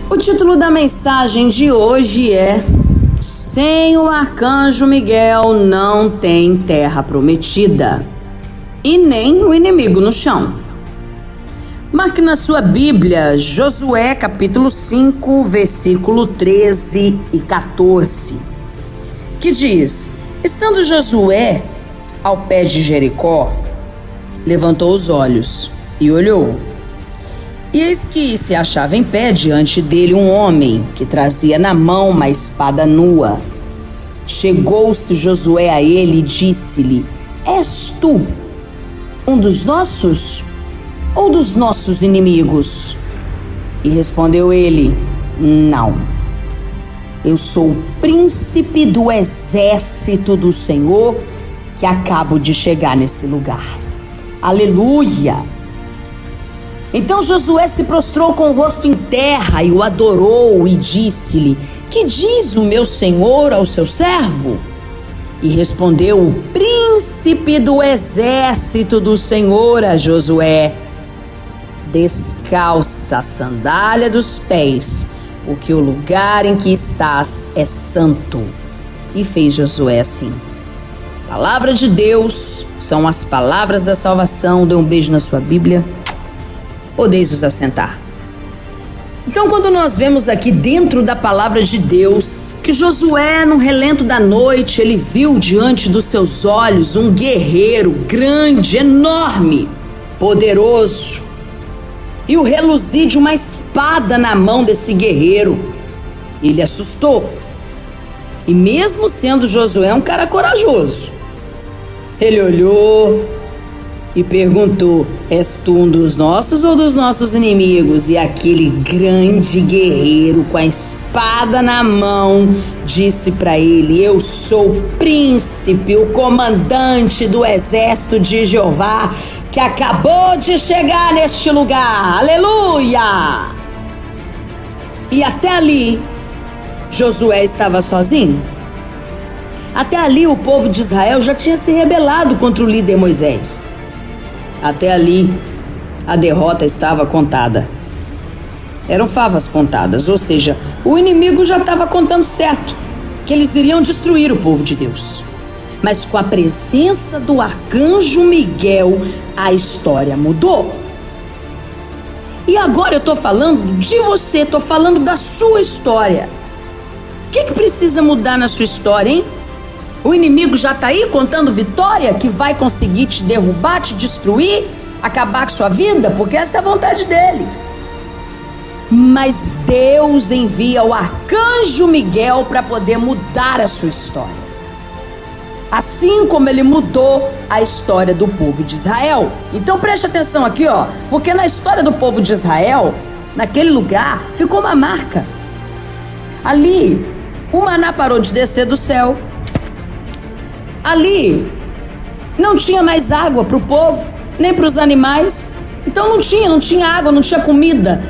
O título da mensagem de hoje é: Sem o arcanjo Miguel não tem terra prometida e nem o inimigo no chão. Marque na sua Bíblia Josué capítulo 5, versículo 13 e 14, que diz: Estando Josué ao pé de Jericó, levantou os olhos e olhou. E eis que se achava em pé diante dele um homem que trazia na mão uma espada nua. Chegou-se Josué a ele e disse-lhe: És tu um dos nossos ou dos nossos inimigos? E respondeu ele: Não. Eu sou o príncipe do exército do Senhor que acabo de chegar nesse lugar. Aleluia! Então Josué se prostrou com o rosto em terra e o adorou e disse-lhe: Que diz o meu senhor ao seu servo? E respondeu o príncipe do exército do Senhor a Josué: Descalça a sandália dos pés, porque o lugar em que estás é santo. E fez Josué assim. Palavra de Deus são as palavras da salvação. Dê um beijo na sua Bíblia. Podeis vos assentar. Então, quando nós vemos aqui dentro da palavra de Deus que Josué, no relento da noite, ele viu diante dos seus olhos um guerreiro grande, enorme, poderoso, e o reluzir de uma espada na mão desse guerreiro, ele assustou. E mesmo sendo Josué um cara corajoso, ele olhou e perguntou: És tu um dos nossos ou dos nossos inimigos? E aquele grande guerreiro com a espada na mão disse para ele: Eu sou o príncipe, o comandante do exército de Jeová que acabou de chegar neste lugar. Aleluia! E até ali Josué estava sozinho. Até ali o povo de Israel já tinha se rebelado contra o líder Moisés. Até ali, a derrota estava contada. Eram favas contadas, ou seja, o inimigo já estava contando certo, que eles iriam destruir o povo de Deus. Mas com a presença do arcanjo Miguel, a história mudou. E agora eu estou falando de você, estou falando da sua história. O que precisa mudar na sua história, hein? O inimigo já está aí contando vitória, que vai conseguir te derrubar, te destruir, acabar com sua vida, porque essa é a vontade dele. Mas Deus envia o arcanjo Miguel para poder mudar a sua história. Assim como ele mudou a história do povo de Israel. Então preste atenção aqui, ó, porque na história do povo de Israel, naquele lugar, ficou uma marca. Ali, o maná parou de descer do céu. Ali não tinha mais água para o povo, nem para os animais. Então não tinha água, não tinha comida,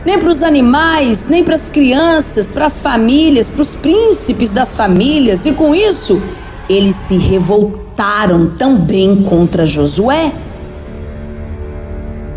nem para os animais, nem para as crianças, para as famílias, para os príncipes das famílias. E com isso, eles se revoltaram também contra Josué.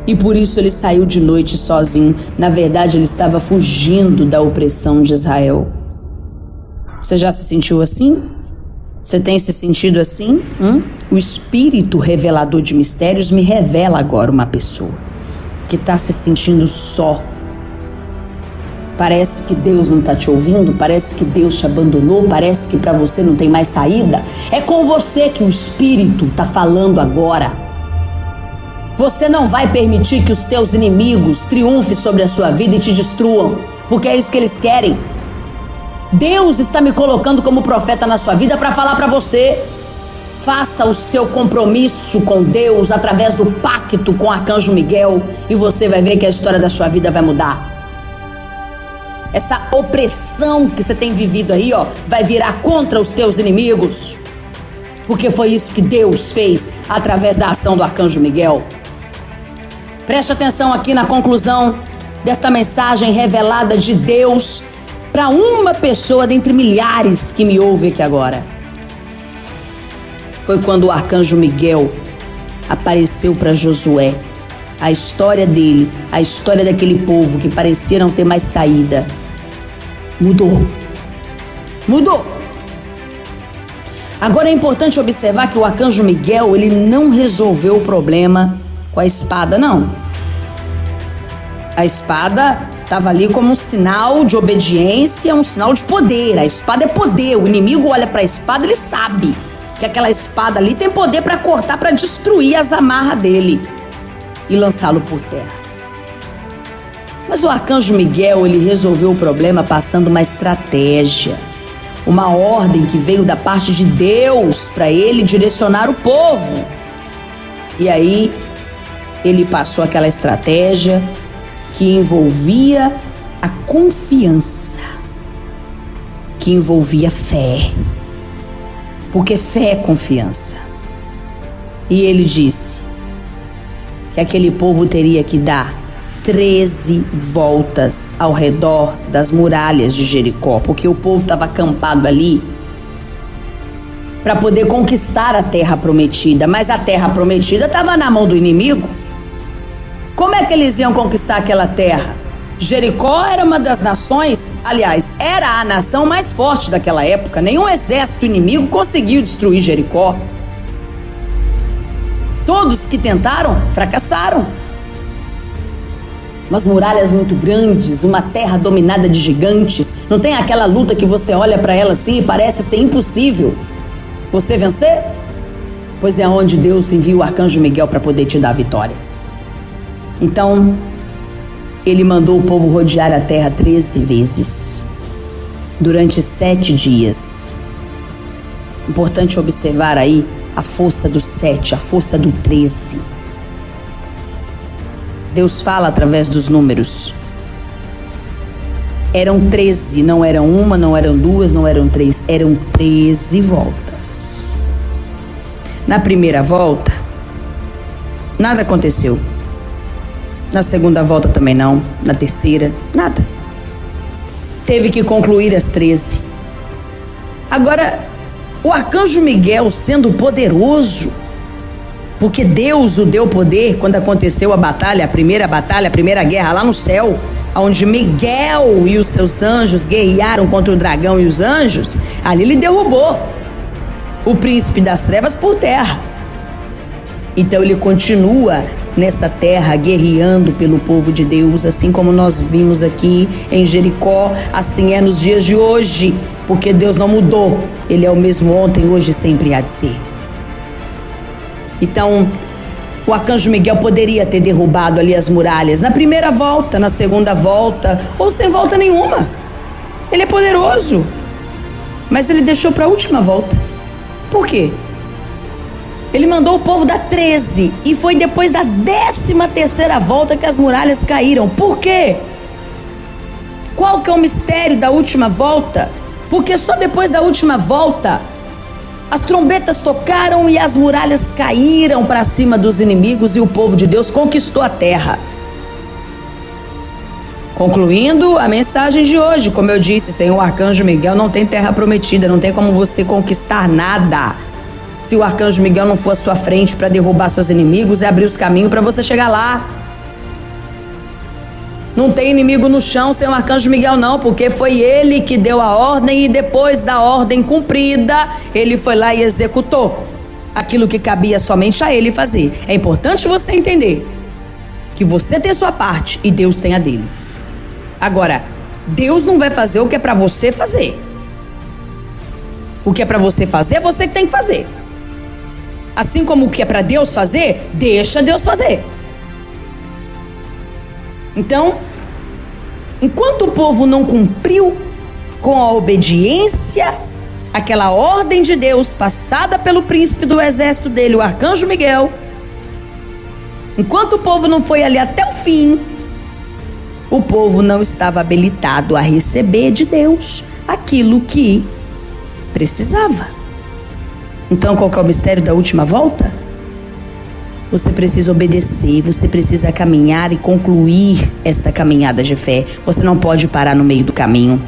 E por isso ele saiu de noite sozinho. Na verdade, ele estava fugindo da opressão de Israel. Você já se sentiu assim? Você tem se sentido assim? O Espírito revelador de mistérios me revela agora uma pessoa que está se sentindo só. Parece que Deus não está te ouvindo, parece que Deus te abandonou, parece que para você não tem mais saída. É com você que o Espírito está falando agora. Você não vai permitir que os teus inimigos triunfem sobre a sua vida e te destruam, porque é isso que eles querem. Deus está me colocando como profeta na sua vida para falar para você: faça o seu compromisso com Deus através do pacto com o arcanjo Miguel e você vai ver que a história da sua vida vai mudar. Essa opressão que você tem vivido aí, ó, vai virar contra os teus inimigos, porque foi isso que Deus fez através da ação do arcanjo Miguel. Preste atenção aqui na conclusão desta mensagem revelada de Deus para uma pessoa dentre milhares que me ouve aqui agora. Foi quando o arcanjo Miguel apareceu para Josué a história dele, a história daquele povo que parecia não ter mais saída, mudou. Mudou. Agora é importante observar que o arcanjo Miguel, ele não resolveu o problema com a espada, não. A espada estava ali como um sinal de obediência, um sinal de poder. A espada é poder. O inimigo olha para a espada, ele sabe que aquela espada ali tem poder para cortar, para destruir as amarras dele e lançá-lo por terra. Mas o arcanjo Miguel, ele resolveu o problema passando uma estratégia, uma ordem que veio da parte de Deus para ele direcionar o povo. E aí ele passou aquela estratégia que envolvia a confiança, que envolvia fé, porque fé é confiança. E ele disse que aquele povo teria que dar 13 voltas ao redor das muralhas de Jericó, porque o povo estava acampado ali para poder conquistar a terra prometida, mas a terra prometida estava na mão do inimigo. Como é que eles iam conquistar aquela terra? Jericó era uma das nações, aliás, era a nação mais forte daquela época. Nenhum exército inimigo conseguiu destruir Jericó. Todos que tentaram, fracassaram. Umas muralhas muito grandes, uma terra dominada de gigantes. Não tem aquela luta que você olha para ela assim e parece ser impossível você vencer? Pois é onde Deus envia o arcanjo Miguel para poder te dar a vitória. Então, ele mandou o povo rodear a terra 13 vezes, durante 7 dias. Importante observar aí a força do 7, a força do 13. Deus fala através dos números. Eram 13, não eram uma, não eram duas, não eram 3, eram 13 voltas. Na primeira volta, nada aconteceu. Na segunda volta também não. Na terceira, nada. Teve que concluir as 13. Agora, o arcanjo Miguel, sendo poderoso, porque Deus o deu poder quando aconteceu a batalha, a primeira guerra lá no céu, onde Miguel e os seus anjos guerrearam contra o dragão e os anjos, ali ele derrubou o príncipe das trevas por terra. Então ele continua nessa terra guerreando pelo povo de Deus, assim como nós vimos aqui em Jericó, assim é nos dias de hoje, porque Deus não mudou, Ele é o mesmo ontem, hoje e sempre há de ser. Então, o arcanjo Miguel poderia ter derrubado ali as muralhas na primeira volta, na segunda volta, ou sem volta nenhuma. Ele é poderoso, mas ele deixou para a última volta. Por quê? Ele mandou o povo dar 13 e foi depois da 13ª volta que as muralhas caíram. Por quê? Qual que é o mistério da última volta? Porque só depois da última volta as trombetas tocaram e as muralhas caíram para cima dos inimigos e o povo de Deus conquistou a terra. Concluindo a mensagem de hoje, como eu disse, sem o arcanjo Miguel não tem terra prometida, não tem como você conquistar nada. Se o arcanjo Miguel não for à sua frente para derrubar seus inimigos e abrir os caminhos para você chegar lá. Não tem inimigo no chão sem o arcanjo Miguel não, porque foi ele que deu a ordem e depois da ordem cumprida, ele foi lá e executou aquilo que cabia somente a ele fazer. É importante você entender que você tem a sua parte e Deus tem a dele. Agora, Deus não vai fazer o que é para você fazer. O que é para você fazer, é você que tem que fazer. Assim como o que é para Deus fazer, deixa Deus fazer. Então, enquanto o povo não cumpriu com a obediência, aquela ordem de Deus passada pelo príncipe do exército dele, o arcanjo Miguel, enquanto o povo não foi ali até o fim, o povo não estava habilitado a receber de Deus aquilo que precisava. Então, qual que é o mistério da última volta? Você precisa obedecer, você precisa caminhar e concluir esta caminhada de fé. Você não pode parar no meio do caminho.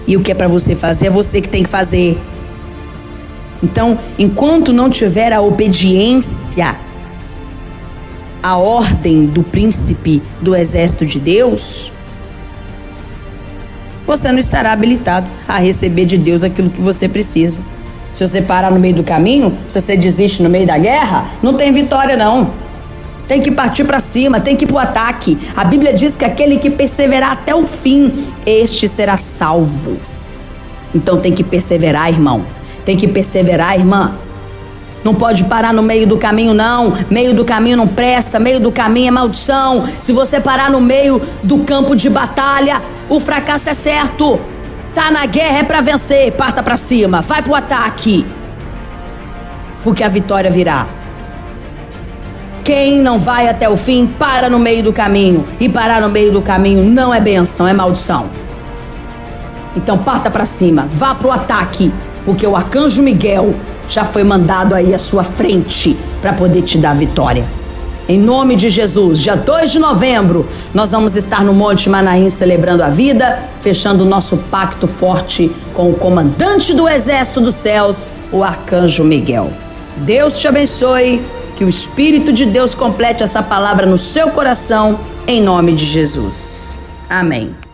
E o que é para você fazer, é você que tem que fazer. Então, enquanto não tiver a obediência, a ordem do príncipe do exército de Deus, você não estará habilitado a receber de Deus aquilo que você precisa. Se você parar no meio do caminho, se você desiste no meio da guerra, não tem vitória não. Tem que partir para cima, tem que ir pro ataque. A Bíblia diz que aquele que perseverar até o fim, este será salvo. Então tem que perseverar, irmão. Tem que perseverar, irmã. Não pode parar no meio do caminho, não. Meio do caminho não presta, meio do caminho é maldição. Se você parar no meio do campo de batalha, o fracasso é certo. Tá na guerra, é pra vencer. Parta pra cima, vai pro ataque. Porque a vitória virá. Quem não vai até o fim, para no meio do caminho. E parar no meio do caminho não é bênção, é maldição. Então parta pra cima, vá pro ataque. Porque o arcanjo Miguel já foi mandado aí à sua frente para poder te dar vitória. Em nome de Jesus, dia 2 de novembro, nós vamos estar no Monte Manaim celebrando a vida, fechando o nosso pacto forte com o comandante do exército dos céus, o arcanjo Miguel. Deus te abençoe, que o Espírito de Deus complete essa palavra no seu coração, em nome de Jesus. Amém.